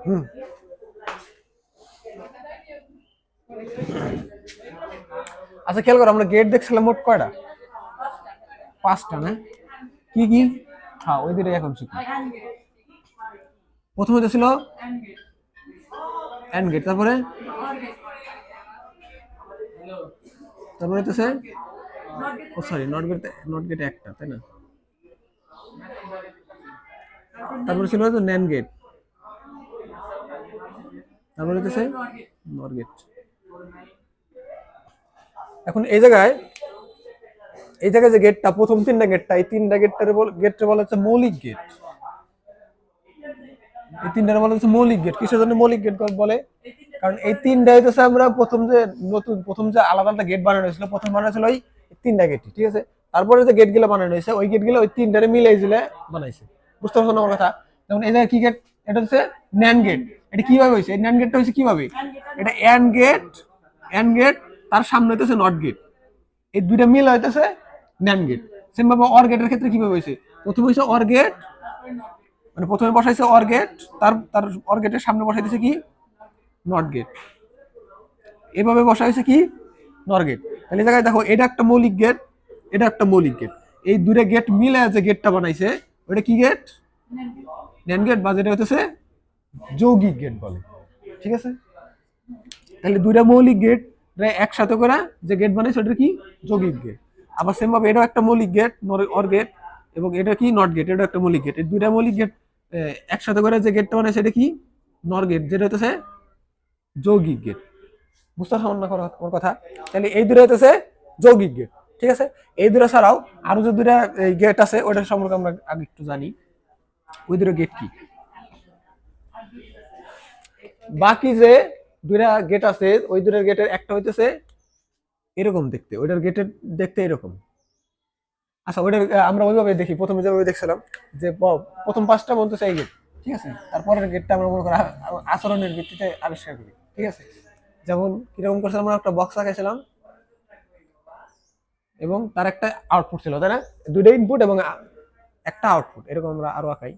হুম। আচ্ছা খেয়াল করো, আমরা গেট দেখছিলাম মোট কয়টা? 5টা না? কি কি? হ্যাঁ, ওই দুটোই এখন শিখি। প্রথমে তো ছিল এন্ড গেট, তারপরে তারপরে তো sir, oh sorry, not gate, not gate একটা, তাই না? তারপরে ছিল তো ন্যান গেট, তারপরে তো স্যার নট গেট। এখন এই জায়গায় যে গেটটা, প্রথম 3টা গেটটা, এই 3টা গেটটা বলা হচ্ছে মৌলিক গেট। এই 3টার বলা হচ্ছে মৌলিক গেট। কিসের জন্য মৌলিক গেট বলে? কারণ এই 3টা হইতেছে আমরা প্রথম যে আলাদা আলাদা গেট বানানো হয়েছিল, প্রথম বানানো ছিল ওই 3টা গেটই, ঠিক আছে? তারপরে যে গেট গুলো বানানো হয়েছে, ওই গেট গুলো ওই 3টারে মিলাই ঝিলে বানাইছে। বুঝতে পারছো না আমার কথা? যেমন এই জায়গায় কি গেট? এটা হচ্ছে ন্যান গেট। এটা কিভাবে হয়েছে? এই ন্যান গেটটা হয়েছে কিভাবে? এটা এন্ড গেট, তার সামনে হইতেছে নট গেট, এই দুইটা মিল হইতেছে ন্যান গেট। সেম ভাবে অর গেটের ক্ষেত্রে কিভাবে হয়েছে? প্রথমে হয়েছে অর গেট, মানে প্রথমে বসাইছে অর গেট, তার তার অর গেটের সামনে বসাইতেছে কি? Not gate. এভাবে বসা হয়েছে কি? নর গেট। তাহলে এই জায়গায় দেখো, এটা একটা মৌলিক গেট, এটা একটা মৌলিক গেট। এই দুইটা গেট মিলে যে গেটটা বানাইছে, ওটা কি গেট? ন্যান গেট, বা যেটা হচ্ছে যৌগিক গেট বলে। ঠিক আছে? তাহলে দুইটা মৌলিক গেট একসাথে করে যে গেট বানাইছে ওটা কি? যৌগিক গেট। আবার সেম ভাবে এটাও একটা মৌলিক গেট, অর গেট, এবং এটা কি? Not gate. এটা একটা মৌলিক গেট। এই দুইটা মৌলিক গেট একসাথে করে যে গেটটা বানাইছে এটা কি? নর গেট, যেটা হচ্ছে যৌগিক গেট। বুঝতে পারছো না আমার কথা? তাহলে এই দুটো হইতেছে যৌগিক গেট। ঠিক আছে? এই দুটো ছাড়াও আরো যে দুটা গেট আছে, ওটার সম্পর্কে আমরা আগে একটু জানি। ওই দুটো গেট কি? বাকি যে দুইটা গেট আছে, ওই দুটার গেটের একটা হইতেছে এরকম দেখতে, ওইটার গেটের দেখতে এরকম। আচ্ছা, ওইটা আমরা ওইভাবে দেখি, প্রথমে যেভাবে দেখছিলাম যে প্রথম 5টা বলতেছে এই গেট, ঠিক আছে? তারপরের গেটটা আমরা মনে করি আচরণের ভিত্তিতে আবিষ্কার করি, ঠিক আছে? যেমন কিরকম করছিলাম, আমরা একটা বক্স আঁকাইছিলাম এবং তার একটা আউটপুট ছিল, তাই না? দুইটা ইনপুট এবং একটা আউটপুট, এরকম আমরা আরো আঁকাই।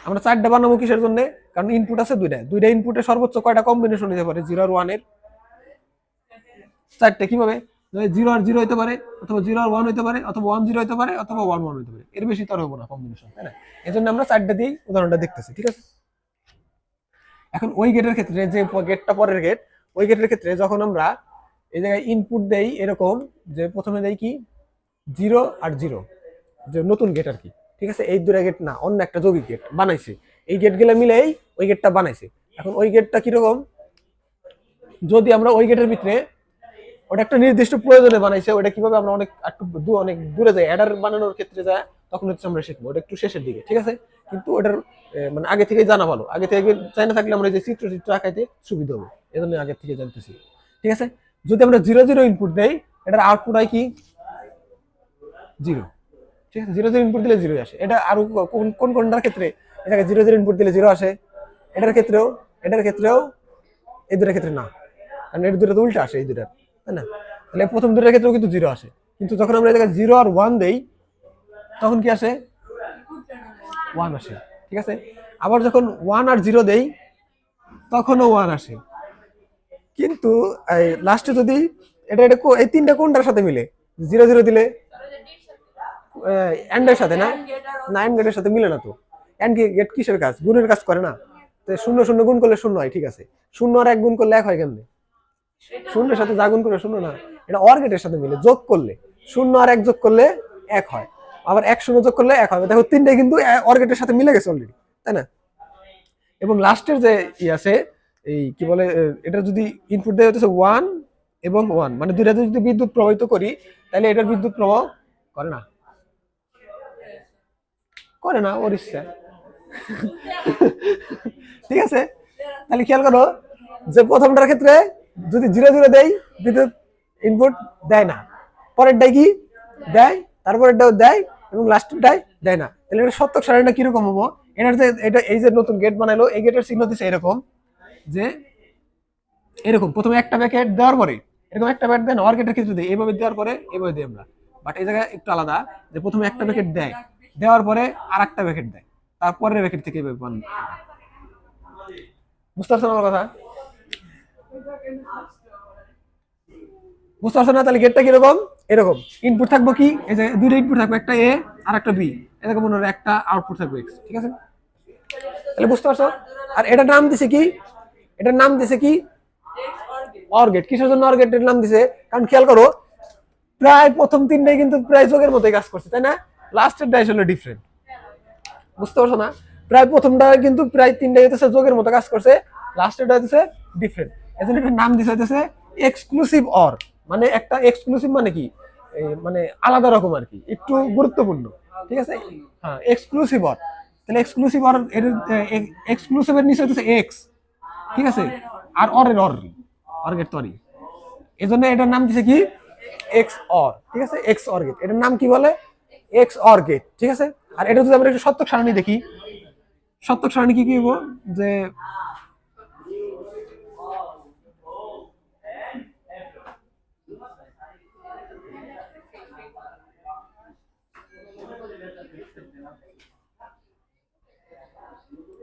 আমরা 4টা বানাবো কিসের জন্য? কারণ ইনপুট আছে দুইটা, দুইটা ইনপুটে সর্বোচ্চ কয়টা কম্বিনেশন হতে পারে? 0 আর 1 এর 4টে। কিভাবে? 0 আর 0 হতে পারে, অথবা 0 আর 1 হতে পারে, অথবা 1 0 হতে পারে, অথবা 1 1 হতে পারে। এর বেশি তো আর হবো না কম্বিনেশন, তাই না? এজন্য আমরা 4টা দিয়ে উদাহরণটা দেখতেছি, ঠিক আছে? এখন ওই গেটের ক্ষেত্রে, যে গেটটা পরের গেট, ওই গেটের ক্ষেত্রে যখন আমরা এই জায়গায় ইনপুট দেই এরকম, যে প্রথমে দেই কি? 0 আর 0, যে নতুন গেট আর কি, ঠিক আছে? এই দুটা গেট না, অন্য একটা যৌগিক গেট বানাইছে, এই গেট গুলা মিলেই ওই গেটটা বানাইছে। এখন ওই গেটটা কিরকম? যদি আমরা ওই গেটের ভিতরে, ওটা একটা নির্দিষ্ট প্রয়োজনে বানাইছে, ওটা কিভাবে আমরা অনেক দূরে যাই অ্যাডার বানানোর ক্ষেত্রে যায়, তখন হচ্ছে আমরা শিখবো, ওটা একটু শেষের দিকে, ঠিক আছে? কিন্তু ওটার মানে আগে থেকে জানা ভালো, আগে থেকে জানা থাকলে আমরা এই যে চিত্র আঁকাইতে সুবিধা হবে, এজন্য আগে থেকে জানতেছি, ঠিক আছে? যদি আমরা 0 0 ইনপুট দেই, এটার আউটপুট হয় কি? 0। ঠিক আছে? 0 0 ইনপুট দিলে 0 আসে। এটা আরো কোনটার ক্ষেত্রে এটাকে 0 0 ইনপুট দিলে 0 আসে? এটার ক্ষেত্রেও এই দুটার ক্ষেত্রে না, কারণ এর দুটো তো উল্টা আসে এই দুটার, তাই না? তাহলে প্রথম দুটার ক্ষেত্রেও কিন্তু 0 আসে। কিন্তু যখন আমরা এই জায়গায় 0 আর 1 দেই, তখন কি আসে? 1 আসে, ঠিক আছে? আবার যখন 1 আর 0 দেই, তখনও 1 আসে। কিন্তু এই লাস্টে যদি এই 3টা কোনটার সাথে মিলে? 0 0 দিলে এন্ডের সাথে না? না, এন্ড গেটের সাথে মিলে না তো। এন্ড গেট কিসের কাজ? গুণের কাজ করে না? তো 0 0 গুণ করলে 0 হয়, ঠিক আছে? 0 আর 1 গুণ করলে 1 হয় কেমনে? 0-এর সাথে যা গুণ করে 0 না, এটা অর গেটের সাথে মিলে যোগ করলে 0 আর 1 যোগ করলে 1 হয়, আবার 1 0 যোগ করলে 1 হবে। দেখো 3টাই কিন্তু অর গেটের সাথে মিলে গেছে অলরেডি, তাই না? এবং লাস্টের যে আছে, এই কি বলে, এটা যদি ইনপুট দেওয়া হচ্ছে 1 এবং 1, মানে দুইটাতে যদি বিদ্যুৎ প্রবাহিত করি, তাহলে এটার বিদ্যুৎ প্রবাহ করে না, করে না, ওর ইচ্ছা। ঠিক আছে? তাহলে খেয়াল করো যে প্রথমটার ক্ষেত্রে যদি 0 0 দেই, বিদ্যুৎ ইনপুট দেয় না, পরেরটাই কি দেয়, তারপরেরটাও দেয়, এবং লাস্টেরটাই দেয় না। তাহলে এটা সত্যক সারণীটা কিরকম হবো? এটার যে এটা, এই যে নতুন গেট বানাইলো, এই গেটের চিহ্ন দিচ্ছে এরকম, যে এরকম প্রথমে একটা প্যাকেট দেওয়ার পরে এরকম একটা প্যাকেট দেয়, অর গেটের ক্ষেত্রে দেয় এইভাবে দেওয়ার পরে এইভাবে দিই আমরা। বাট এই জায়গায় একটু আলাদা, যে প্রথমে একটা প্যাকেট দেয়, দেওয়ার পরে আরেকটা ব্র্যাকেট দেয়, তারপরের ব্র্যাকেট থেকে বুঝতে পারছো না আমার কথা? বুঝতে পারছো না? তাহলে গেটটা কিরকম, এরকম ইনপুট থাকবো কি, এই যে দুইটা ইনপুট থাকবে, একটা এ আর একটা বি, এরকম মনে হয় একটা আউটপুট থাকবে এক্স, ঠিক আছে? তাহলে বুঝতে পারছো? আর এটার নাম দিছে কি, এটার নাম দিছে কি অর গেট। কিসের জন্য অর গেটের নাম দিছে? কারণ খেয়াল করো প্রায় প্রথম তিনটাই কিন্তু প্রায় যোগের মতোই কাজ করছে, তাই না? লাস্টের ডাই হলো ডিফারেন্ট, বুঝতে পারছো না? প্রায় প্রথমটা কিন্তু প্রায় তিনটাই হইতেছে যোগের মতো কাজ করছে, লাস্টেরটা হইতেছে ডিফারেন্ট। এজন্য এটার নাম দিছে হইতেছে এক্সক্লুসিভ অর। মানে একটা এক্সক্লুসিভ মানে কি, মানে আলাদা রকম আর কি, একটু গুরুত্বপূর্ণ, ঠিক আছে? হ্যাঁ, এক্সক্লুসিভ অর। তাহলে এক্সক্লুসিভ অর এর এক্সক্লুসিভের নিচে হইতেছে এক্স, ঠিক আছে? আর অরের অর, অর গেট তরি, এজন্য এটার নাম দিছে কি এক্স অর, ঠিক আছে? এক্স অর গেট, এটার নাম কি বলে? এক্স অর গেট, ঠিক আছে? আর এটা যদি আমরা একটু সত্যক সারণী দেখি, সত্যক সারণী কি কি হইব, যে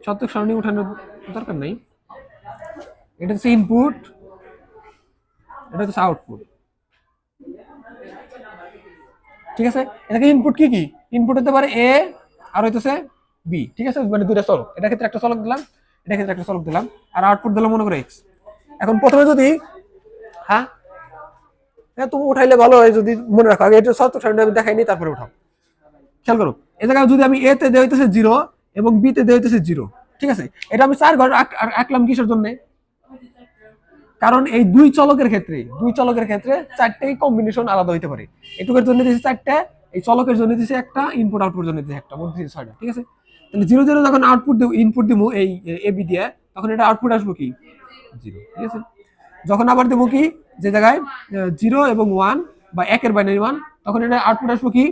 সত্যক সারণী উঠানোর দরকার নাই, এটা হচ্ছে ইনপুট, এটা হচ্ছে আউটপুট, ঠিক আছে? এটাকে ইনপুট কি কি, ইনপুট হতে পারে এ আর হইতেছে বি, ঠিক আছে? মানে দুইটা চলক, এটা ক্ষেত্রে একটা চলক দিলাম, এটা ক্ষেত্রে একটা চলক দিলাম, আর আউটপুট দিলাম মনে করে এক্স। এখন প্রথমে যদি, হ্যাঁ হ্যাঁ তুমি উঠাইলে ভালো হয়, যদি মনে রাখো আগে এটা সত্যক সারণী আমি দেখাইনি, তারপরে উঠাও। খেয়াল করো এই জায়গায় যদি আমি এ তে দেওয়া হইতেছে 0 এবং বি তে দেওয়া হইতেছে 0, ঠিক আছে? এটা আমি 4 ঘর আঁকলাম কিসের জন্য? কারণ এই দুই চলকের ক্ষেত্রে চারটেই কম্বিনেশন আলাদা হইতে পারে। এটুকের জন্য দিয়েছে 4টা, এই চলকের জন্য দিয়েছে একটা, ইনপুট আউটপুট জন্য দিয়েছে একটা, মোট দিয়েছে 6টা, ঠিক আছে? তাহলে 0 0 যখন আউটপুট দেব, ইনপুট দিব এই এ বি দিয়ে, তখন এটা আউটপুট আসবো কি 0, ঠিক আছে? যখন আবার দেবো কি, যে জায়গায় 0 এবং 1 বা 1 এর বাইনারি 1, তখন এটা আউটপুট আসবো কি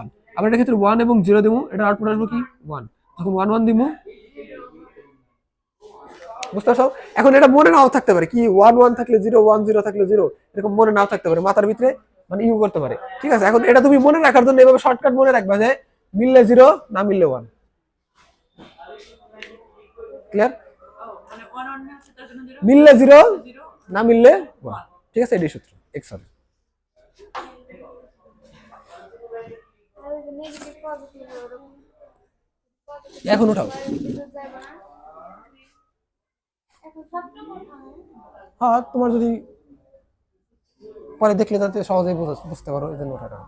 1। আবার এটার ক্ষেত্রে 1 এবং 0 দেবো, এটা আউটপুট আসবো কি 1। যখন 1 1 দিবো, বুঝতে পারছো? এখন এটা মনে নাও থাকতে পারে কি 1 1 থাকলে 0, 1 0 থাকলে 0, এরকম মনে নাও থাকতে পারে, মাথার ভিতরে মানে ইউ করতে পারে, ঠিক আছে? এখন এটা তুমি মনে রাখার জন্য এভাবে শর্টকাট মনে রাখবা যে মিললে 0, না মিললে 1। ক্লিয়ার? মিললে 0, না মিললে 1, ঠিক আছে? এটাই সূত্র এক্স আর। এখন উঠাও। হ্যাঁ, তোমার যদি পরে দেখলে যাতে সহজেই বুঝতে পারো, এই জন্য ওঠাটা।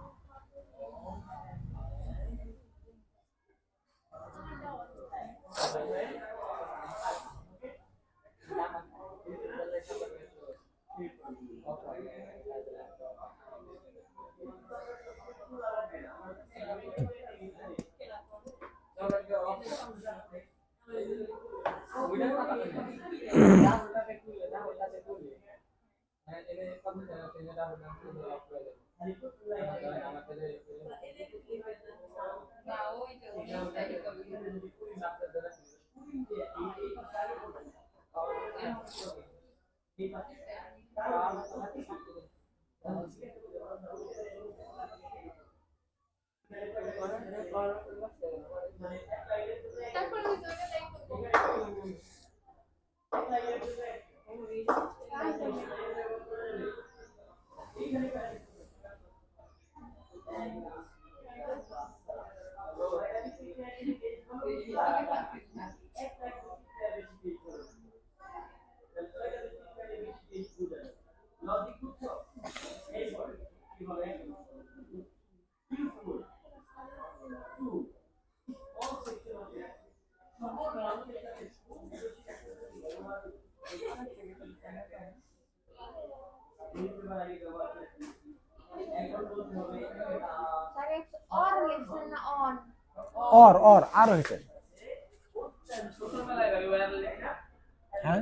অর অর আর হয়েছে, হ্যাঁ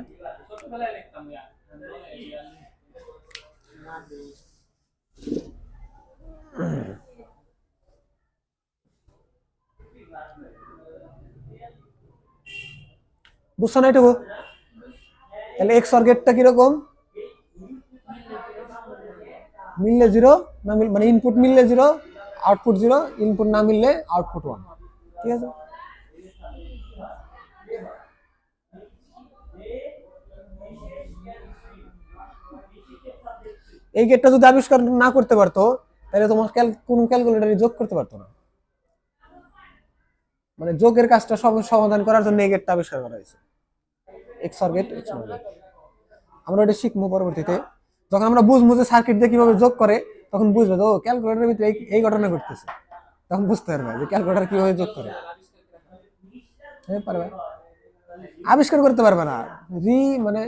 বুঝছো না এটুকু? তাহলে এক্স অর গেটটা কিরকম, মিললে 0, না মানে ইনপুট মিললে 0, আউটপুট 0, ইনপুট না মিললে আউটপুট 1, ঠিক আছে। এই গেটটা যদি আবিষ্কার না করতে পারতো তাহলে তোমার কোন ক্যালকুলেটরে যোগ করতে পারতো না। মানে যোগের কাজটা সমাধান করার জন্য এই গেটটা আবিষ্কার করা হয়েছে, এক্সঅর গেট, এক্সঅর গেট। আমরা এটা শিখবো পরবর্তীতে, যখন আমরা বুঝবো যে সার্কিট দিয়ে কিভাবে যোগ করে, তখন বুঝবে তো ক্যালকুলেটরের ভিতরে এই ঘটনা ঘটতেছে, তখন বুঝতে পারবে যে ক্যালকুলেটর কিভাবে যোগ করে। পারবে আবিষ্কার করতে পারবে না, মানে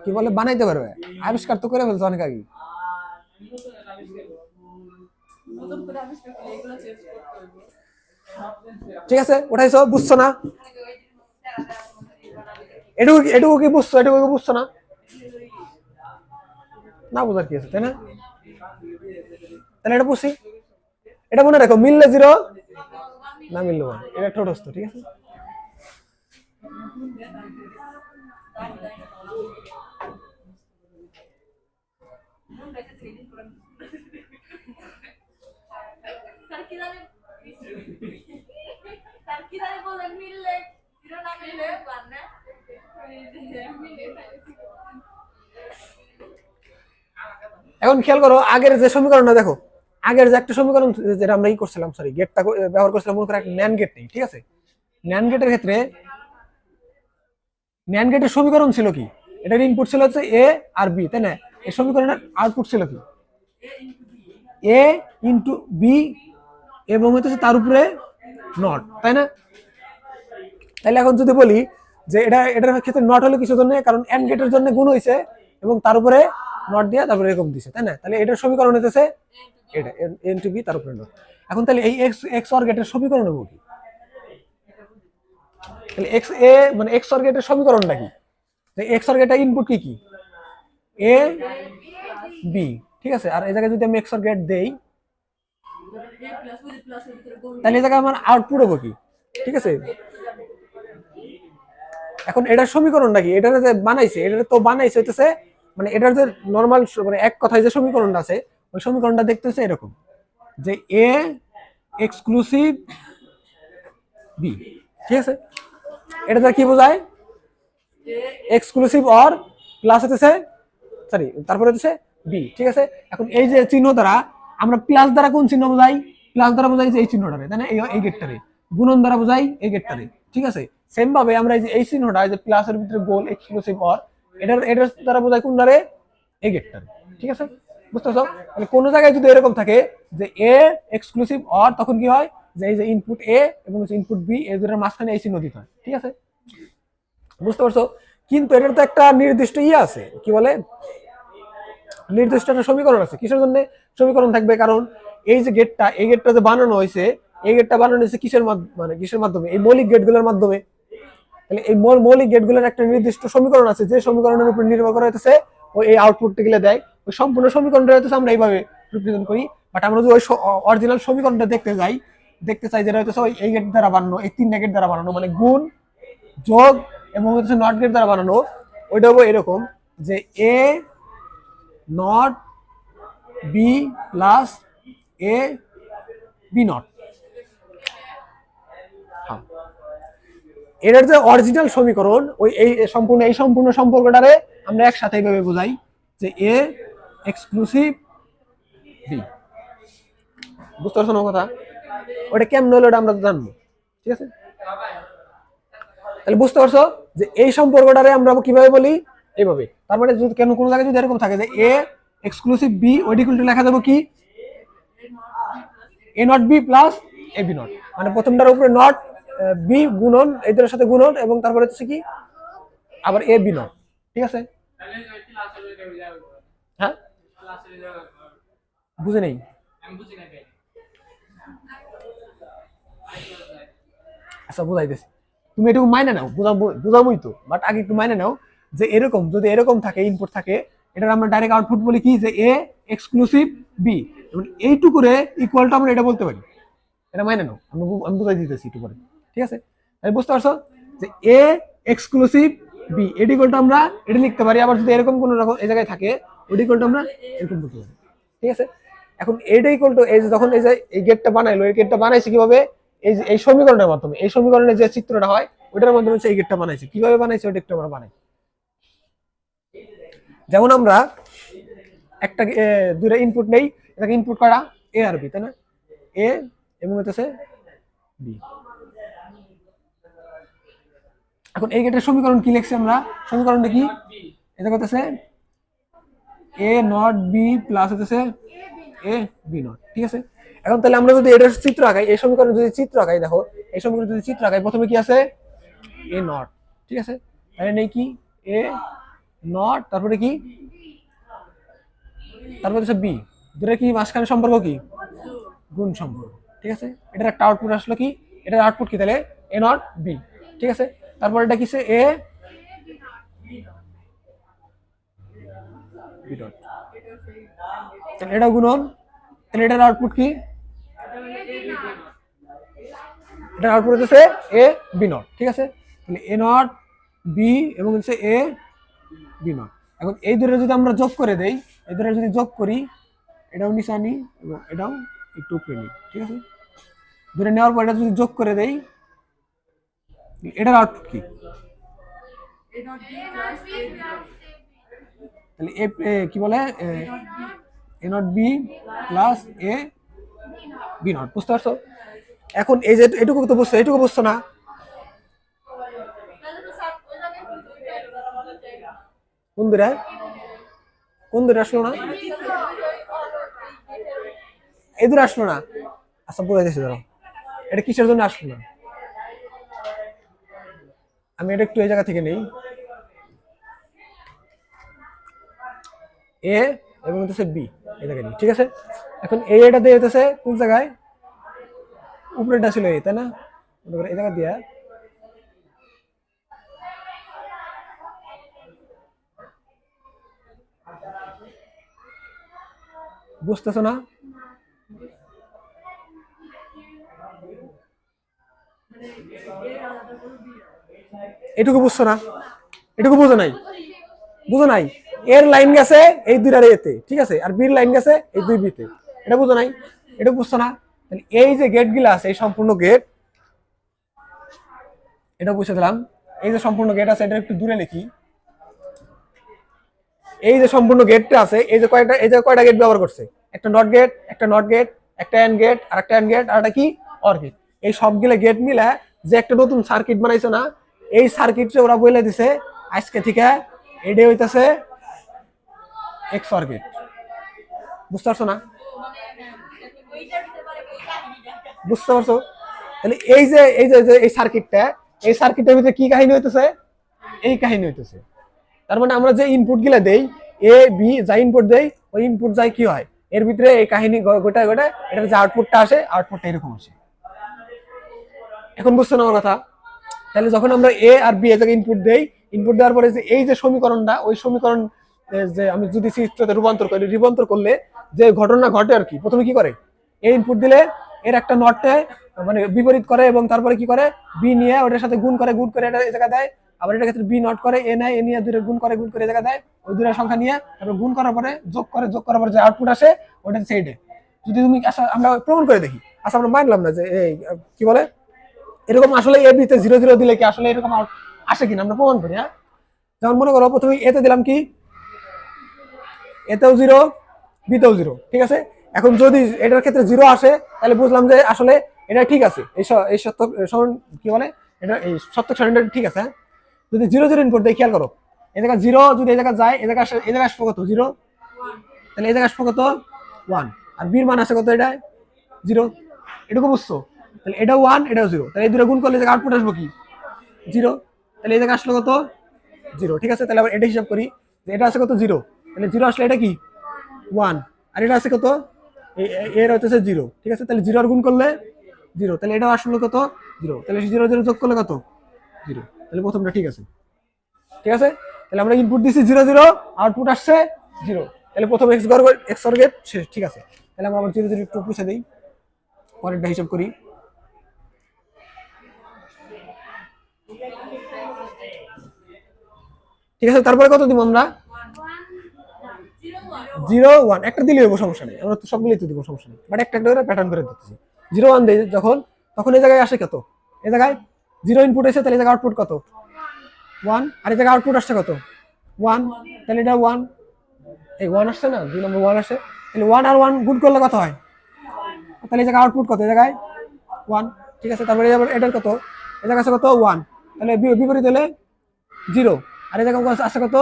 কি বলে বানাইতে পারবে, আবিষ্কার তো করে ফেলছে অনেক আগে। ঠিক আছে, ওঠাইছো, বুঝছো না? এটুকু কি বুঝছো? এটুকু কি বুঝছো না? না বুঝার কি আছে, তাই না? তাহলে এটা বুঝছি, এটা মনে রাখো, মিললে 0, না মিললে 1, এটা ঠোঁটস্থ, ঠিক আছে। এখন খেয়াল করো, আগের যে সমীকরণটা দেখো, আগের যে একটা সমীকরণ যেটা আমরা করছিলাম, সরি গেটটা ব্যবহার করছিলাম, মনে করো একটা ন্যান্ড গেট নেই, ঠিক আছে। ন্যান্ড গেটের ক্ষেত্রে ন্যান্ড গেটের সমীকরণ ছিল কি? এটার ইনপুট ছিল হচ্ছে এ আর বি, তাই না? এই সমীকরণের আউটপুট ছিল কি? এ ইন্টু বি এবং হচ্ছে তার উপরে নট, তাই না? তাহলে এখন যদি বলি যে এটার ক্ষেত্রে নট হলে কিছু জন্য, কারণ এন্ড গেটের জন্য গুণ হয়েছে এবং তার উপরে নট দিয়ে তারপরে এরকম দিছে, তাই না? তাহলে এটার সমীকরণ হইতেছে এটা এন টু বি তার উপরে নট। এখন তাহলে এই এক্স অর গেটের সমীকরণ হবো কি? তাহলে এক্স এ মানে এক্স অর গেটের সমীকরণটা কি? এক্স অর গেটের ইনপুট কি কি? এ বি, ঠিক আছে। আর এই জায়গায় যদি আমি এক্স অর গেট দেই, তাহলে এই জায়গায় আমার আউটপুট হবো কি? ঠিক আছে। এখন এটার সমীকরণটা কি? এটা যে বানাইছে, এটা তো বানাইছে হইতেছে মানে এটার যে নরমাল মানে এক কথায় যে সমীকরণটা আছে, ওই সমীকরণটা দেখতেছে এরকম যে এ এক্সক্লুসিভ বি, ঠিক আছে। এটা কি বোঝায়? এক্সক্লুসিভ অর প্লাস হইতেছে, সরি তারপরে হচ্ছে বি, ঠিক আছে। এখন এই যে চিহ্ন দ্বারা আমরা প্লাস দ্বারা কোন চিহ্ন বোঝাই? প্লাস দ্বারা বোঝাই যে এই চিহ্নটারে, তাই না? এই গেটটারে। গুণন দ্বারা বোঝাই এই গেটটারে, ঠিক আছে। সেম ভাবে আমরা এই চিহ্নটা, যে প্লাসের ভিতরে গোল এক্সক্লুসিভ অর, এটার দ্বারা বোঝাই কোন দ্বারে? এই গেটটারে, ঠিক আছে। বুঝতেছো? মানে কোন জায়গায় যদি এরকম থাকে যে এ এক্সক্লুসিভ অর, তখন কি হয় যে এই যে ইনপুট এ এবং ইনপুট বি, এই দুটোর মাঝখানে এই চিহ্ন দিতে হয়, ঠিক আছে। বুঝতে পারছো? কিন্তু এটার তো একটা নির্দিষ্ট আছে, কি বলে, নির্দিষ্ট একটা সমীকরণ আছে। কিসের জন্য সমীকরণ থাকবে? কারণ এই যে গেটটা, এই গেটটা যে বানানো হয়েছে, এই গেটটা বানানো হয়েছে কিসের মানে কিসের মাধ্যমে? এই মৌলিক গেটগুলোর মাধ্যমে। তাহলে এই মৌলিক গেটগুলোর একটা নির্দিষ্ট সমীকরণ আছে, যে সমীকরণের উপর নির্ভর করে হইতেছে ওই এই আউটপুটটা গুলো দেয়। ওই সম্পূর্ণ সমীকরণটা হইতেছে আমরা এইভাবে রিপ্রেজেন্ট করি। বাট আমরা যদি ওই অরিজিনাল সমীকরণটা দেখতে চাই যেটা হইতেছে ওই এই গেট দ্বারা বানানো, এই 3টা গেট দ্বারা বানানো, মানে গুণ, যোগ এবং হচ্ছে নট গেট দ্বারা বানানো, ওইটা হবে এরকম যে A not B plus A B not. এটার যে অরিজিনাল সমীকরণ, ওই এই সম্পূর্ণ সম্পর্কটারে আমরা একসাথে এইভাবে বোঝাই যে এ এক্সক্লুসিভ বি। বুঝতে পারছো না কথা? ওটা কেমন হলো ওটা আমরা জানবো, ঠিক আছে। তাহলে বুঝতে পারছো যে এই সম্পর্কটারে আমরা কিভাবে বলি? এইভাবে। তার মানে যদি কেন কোনো জায়গায় যদি এরকম থাকে যে এ এক্সক্লুসিভ বি, ওই ইকুয়াল টু লেখা যাবে কি? A not B plus A B not. মানে প্রথমটার উপরে নট, বি গুণন, এই দুটোর সাথে গুণন, এবং তারপরে হচ্ছে কি আবার এ বি নট, ঠিক আছে। হ্যাঁ, বুঝে নেই? আচ্ছা বুঝাইতেছি, তুমি এটুকু মাইনে নাও, বুঝাবই তো, বাট আগে একটু মাইনে নাও যে এরকম যদি এরকম থাকে, ইনপুট থাকে, এটার আমরা ডাইরেক্ট আউটপুট বলি কি? যে এ এক্সক্লুসিভ বি। এবং এইটুকুরে ইকুয়ালটা আমরা এটা বলতে পারি, এটা মাইনে নাও, আমি বুঝাই দিতেছি একটু পরে, ঠিক আছে। তাই বুঝতে পারছো যে এ এক্সক্লুসিভ বি, এটি ইকুয়ালটা আমরা এটা লিখতে পারি। আবার যদি এরকম কোনো রকম এই জায়গায় থাকে, ওটি ইকুয়ালটা আমরা এরকম বলতে পারি, ঠিক আছে। এখন এইটা ইকুয়াল টু এই যে যখন এই যে এই গেটটা বানাইলো, এই গেটটা বানাইছে কিভাবে, এই যে এই সমীকরণের মাধ্যমে, এই সমীকরণের যে চিত্রটা হয় ওইটার মাধ্যমে হচ্ছে এই গেটটা বানাইছে। কিভাবে বানাইছে ওইটা একটু আমরা বানাই। যেমন আমরা একটা দুইটা ইনপুট নেই, এটাকে ইনপুট করা এ আর বি, তাই না, এ এবং হচ্ছে বি। এখন এই গেটের সমীকরণ কি লিখছি আমরা, সমীকরণটা কি, এটা করতেছে এ নট বি প্লাস হচ্ছে এ বি নট, ঠিক আছে। এখন তাহলে আমরা যদি এটার চিত্র আঁকাই, এই সমীকরণ যদি চিত্র আঁকাই, দেখো এই সমীকরণ যদি চিত্র আঁকাই, প্রথমে কি আছে এ নট, ঠিক আছে, তাহলে নেই কি এ নট, তারপরে কি, তারপরে হচ্ছে বি, দুটো কি মাঝখানে সম্পর্ক কি, গুণ সম্পর্ক, ঠিক আছে। এটার একটা আউটপুট আসলো কি, এটার আউটপুট কি তাহলে এ নট বি, ঠিক আছে। তারপর এটা কিসে এ বি ডট, তাহলে এটা গুণন, তাহলে এটার আউটপুট কি, এটার আউটপুট হচ্ছে এ বি নট, ঠিক আছে। তাহলে এ নট বি এবং হচ্ছে এ বি নট। এখন এই দুটো যদি আমরা যোগ করে দেই, এই দুটো যদি যোগ করি, এটাও নিচে আনি এবং এটাও একটু উপরে নিই, ঠিক আছে। ধরে নেওয়ার পর এটা যদি যোগ করে দেই, এটার আউটপুট কি, তাহলে এ কি বলে A not B plus A B not, বুঝতে পারছো। এখন এই যে এটুকু তো বুঝছো, এটুকু বুঝছো না, কোন দূরে, কোন দূরে আসলো না, এই দূরে আসলো না, আচ্ছা বলে দিচ্ছি ধরো, এটা কিসের জন্য আসলো না, আমি এটা একটু এই জায়গা থেকে নেই, এ এবং হচ্ছে বি এই জায়গায় নিই, ঠিক আছে। এখন এটা দিয়ে হইতেছে কোন জায়গায়, উপরেটা ছিল এই, তাই না, এই জায়গা দিয়া বুঝতেছো না, এটুকু বুঝছো না, এটুকু বুঝো নাই, বুঝো নাই, এর লাইন গেছে এই দুইটার এতে, ঠিক আছে, আর বির লাইন গেছে এই দুই বিতে, এটা বুঝো নাই, এটা বুঝছো না। তাহলে এই যে গেট গুলা আছে, এই সম্পূর্ণ গেট, এটা বুঝে দিলাম, এই যে সম্পূর্ণ গেট আছে, এটা একটু দূরে লিখি, এই যে সম্পূর্ণ গেটটা আছে, এই যে কয়টা গেট ব্যবহার করছে, একটা নট গেট, একটা নট গেট, একটা এন্ড গেট, আর একটা এন্ড গেট, আর একটা কি অর গেট, এই সবগুলো গেট মিলে যে একটা নতুন সার্কিট বানাইছে না, এই সার্কিটে ওরা বলে দিছে আজকে থেকে এডে হইতাছে এক্স অর গেট, বুঝতে পারছো না, বুঝতে পারছো। তাহলে এই যে এই সার্কিটটা, এই সার্কিটের ভিতরে কি কাহিনী হইতেছে, এই কাহিনী হইতেছে। তার মানে আমরা যে ইনপুট গুলা দেই, এ বি যা ইনপুট দেই, ওই ইনপুট যাই কি হয় এর ভিতরে এই কাহিনী গোটায় গোটায় এটার যে আউটপুটটা আসে, আউটপুটটা এরকম আসে। এখন বুঝছো না আমার কথা। তাহলে যখন আমরা এ আর বি এর জায়গায় ইনপুট দেই, ইনপুট দেওয়ার পরে যে এই যে সমীকরণটা, ওই সমীকরণ যে আমি যদি চিত্রতে রূপান্তর করি, রূপান্তর করলে যে ঘটনা ঘটে আর কি, প্রথমে কি করে, এ ইনপুট দিলে এর একটা নটে মানে বিপরীত করে, এবং তারপরে কি করে বি নিয়ে ওটার সাথে গুণ করে এটা এই জায়গা দেয়, আবার এটা ক্ষেত্রে বি নট করে এ নেয়, এ নিয়ে দুটো গুণ করে এই জায়গা দেয়, ওই দুটো সংখ্যা নিয়ে তারপর গুণ করার পরে যোগ করার পরে যে আউটপুট আসে ওটা সেইটে। যদি তুমি আমরা প্রমাণ করে দেখি, আচ্ছা আমরা মানলাম না যে এই কি বলে এরকম আসলে এ বিতে 0 0 দিলে কি আসলে এরকম আসে কিনা, আমরা প্রমাণ করি। হ্যাঁ, যেমন মনে করো প্রথমে এতে দিলাম কি, এতেও 0 বিতেও 0, ঠিক আছে। এখন যদি এটার ক্ষেত্রে 0 আসে তাহলে বুঝলাম যে আসলে এটা ঠিক আছে, এই সত্য কি বলে এটা, এই সত্য সারণীটা ঠিক আছে। হ্যাঁ, যদি 0 0 ইনপুট দেই, খেয়াল করো এই জায়গা 0 যদি এই জায়গা যায়, এই জায়গা আসবে কত 0, তাহলে এই জায়গা আসবে কত 1, আর বির মান আছে কত, এটা 0, এটুকু বুঝছো। তাহলে এটাও 1 এটাও 0, তাহলে এই দুটো গুণ করলে আউটপুট আসবে কি 0, তাহলে এই জায়গা আসলো কত 0, ঠিক আছে। তাহলে আবার এটা হিসাব করি যে এটা আছে কত 0, তাহলে 0 আসলে এটা কি 1, আর এটা আছে কত এর হচ্ছে 0, ঠিক আছে। তাহলে 0 আর গুণ করলে 0, তাহলে এটা আসলো কত 0, তাহলে 0 0 যোগ করলে কত 0, তাহলে প্রথমটা ঠিক আছে, ঠিক আছে। তাহলে আমরা ইনপুট দিছি 0 0, আউটপুট আসছে 0, তাহলে প্রথম এক্স অর গেট শেষ, ঠিক আছে। তাহলে আমরা আবার 0 0 একটু পুষে দিই, পরেরটা হিসাব করি, ঠিক আছে। তারপরে কত দিব আমরা 0 1 একটা দিলে হইব, সমস্যা নেই, আমরা তো সবগুলোই তো দিব, সমস্যা নেই, বাট একটা একটা করে প্যাটার্ন করে দিতেছি। 0 1 দেই যখন, তখন এই জায়গায় আসে কত, এই জায়গায় 0 ইনপুট এসে, তাহলে এই জায়গায় আউটপুট কত 1, আর এই জায়গায় আউটপুট আসছে কত 1, তাহলে এটা 1, এই 1 আসছে না, 2 নম্বর 1 আসে, তাহলে 1 আর 1 গুণ করলে কত হয়, তাহলে এই জায়গায় আউটপুট কত, এই জায়গায় 1, ঠিক আছে। তারপরে এটার কত, এই জায়গায় আছে কত 1, তাহলে বিপরীত হলে 0, আর এই জায়গায় আছে কত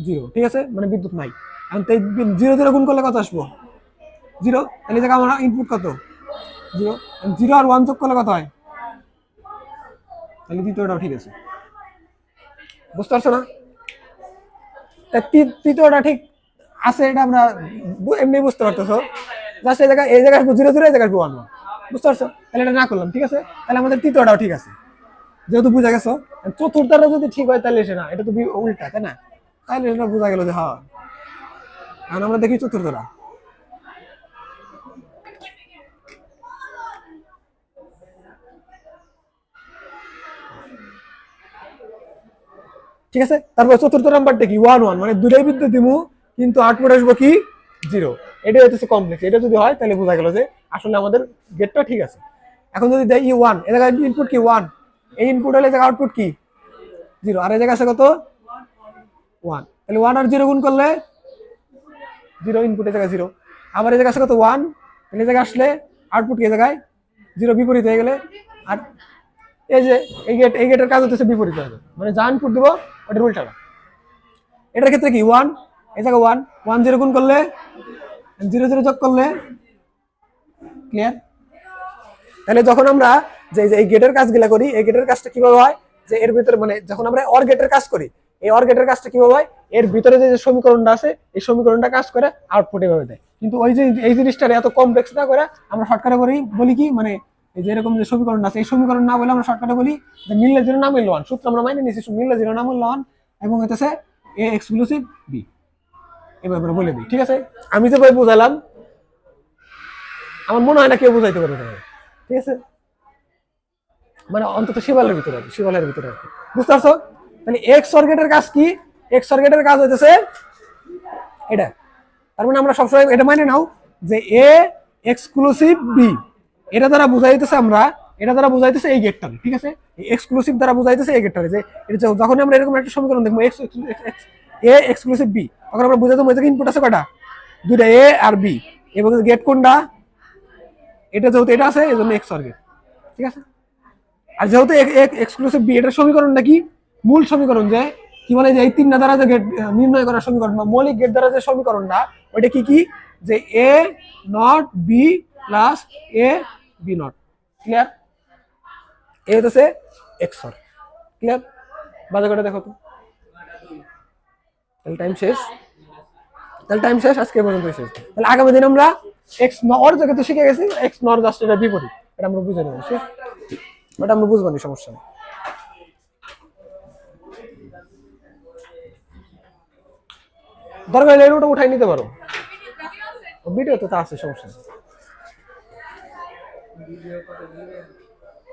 0, ঠিক আছে, মানে বিদ্যুৎ নাই। এখন 0 0 গুণ করলে কত আসবো 0, তাহলে এই জায়গায় আমার ইনপুট কত 0, 0 আর 1 যোগ করলে কত হয়, তাহলে দ্বিতীয়টাও ঠিক আছে, বুঝতে পারছো না? তৃতীয়টা ঠিক আছে, এটা আমরা এমনি বুঝতে পারতেছো, জাস্ট এই জায়গায় 0 0, এই জায়গায় 1 1, বুঝতে পারছো? তাহলে এটা না করলাম, ঠিক আছে, তাহলে আমাদের তৃতীয়টাও ঠিক আছে, যেহেতু বুঝা গেছো। চতুর্থটা যদি ঠিক হয় তাহলে সে না, এটা তো উল্টা, তাই না? তাহলে এটা বোঝা গেল যে হ্যাঁ। এখন আমরা দেখি চতুর্থটা। ঠিক আছে, তারপর চতুর্থ নাম্বারটা কি 1 1, মানে দুটাই বিদ্যুৎ দিমু কিন্তু আউটপুট আসবো কি 0, এটাই হচ্ছে কমপ্লেক্স। এটা যদি হয় তাহলে বোঝা গেল যে আসলে আমাদের গেটটা ঠিক আছে। এখন যদি দেয় 1, এ জায়গায় ইনপুট কি 1, এই ইনপুট হলে জায়গায় আউটপুট কি 0, আর এই জায়গায় আছে কত 1, তাহলে 1 আর 0 গুণ করলে 0, ইনপুটের জায়গায় 0, আবার এই জায়গায় আছে কত 1, তাহলে এই জায়গায় আসলে আউটপুট কি এই জায়গায় 0, বিপরীত হয়ে গেলে। আর এই যে এই গেটের কাজ হচ্ছে বিপরীত হবে, মানে যা ইনপুট দেবো ওটার উল্টাটা। এটার ক্ষেত্রে কি 1, এই জায়গায় 1 1 0 গুণ করলে 0 0 যোগ করলে, ক্লিয়ার? তাহলে যখন আমরা যে এই গেটের কাজগুলা করি, এই গেটের কাজটা কিভাবে হয়, যে এর ভিতরে মানে যখন আমরা অর গেটের কাজ করি, এই অর গেটের কাজটা কিভাবে হয়, এর ভিতরে যে সমীকরণটা আছে এই সমীকরণটা কাজ করে আউটপুট এভাবে দেয়। কিন্তু ওই যে এই জিনিসটা এত কমপ্লেক্স না করে আমরা শর্টকাটে করি, বলি কি মানে এই যে এরকম যে সমীকরণ আছে, এই সমীকরণ না বলে আমরা শর্টকাটে বলি যে মিললে 0 না মিললে 1, সূত্র আমরা মাইনে নিছি, মিললে 0 না মিললে 1, এবং হইতেছে এ এক্সক্লুসিভ বি, এভাবে আমরা বলে দিই। ঠিক আছে, আমি যে ভাই বুঝালাম আমার মনে হয় না কেউ বুঝাইতে পারবে, ঠিক আছে, মানে অন্তত শিবালের ভিতরে আর কি, শিবালের ভিতরে আর কি, বুঝতে পারছো? মানে এক্স অর গেটের কাজ কি, এক্স অর গেটের কাজ হইতেছে এটা। তার মানে আমরা সবসময় এটা মানে নাও যে এ এক্সক্লুসিভ বি, এটা দ্বারা বুঝাইতেছে আমরা, এটা দ্বারা বুঝাইতেছে এই গেটটারে, ঠিক আছে, এক্সক্লুসিভ দ্বারা বুঝাইতেছে এই গেটটারে, যে এটা যখন আমরা এরকম একটা সমীকরণ দেখবো এক্স এ এক্সক্লুসিভ বি, তখন আমরা বুঝাই দেবো এটাকে ইনপুট আছে কয়টা, দুইটা, এ আর বি, এবং গেট কোনটা, এটা যেহেতু এটা আছে এই জন্য এক্স অর গেট, ঠিক আছে। আর যেহেতু এক্সক্লুসিভ বি, এটার সমীকরণটা কি, মূল সমীকরণ, যে কি বলে যে এই তিনটা দ্বারা যে গেট নির্ণয় করার সমীকরণ বা মৌলিক গেট দ্বারা যে সমীকরণটা, ওইটা কি কি, যে A not B plus A B not, clear? এ হচ্ছে এক্স অর, ক্লিয়ার? বাজে করে দেখো তো, তাহলে টাইম শেষ, তাহলে টাইম শেষ, আজকে পর্যন্ত শেষ। তাহলে আগামী দিন আমরা এক্স নর জায়গায় তো শিখে গেছি, এক্স নর জাস্ট এটা বিপরীত, এটা আমরা বুঝে নেব, ওটা আমরা বুঝবো না, সমস্যা নেই। দরকার হলে ওটা উঠাই নিতে পারো, ভিডিও তো আছে, সমস্যা নেই।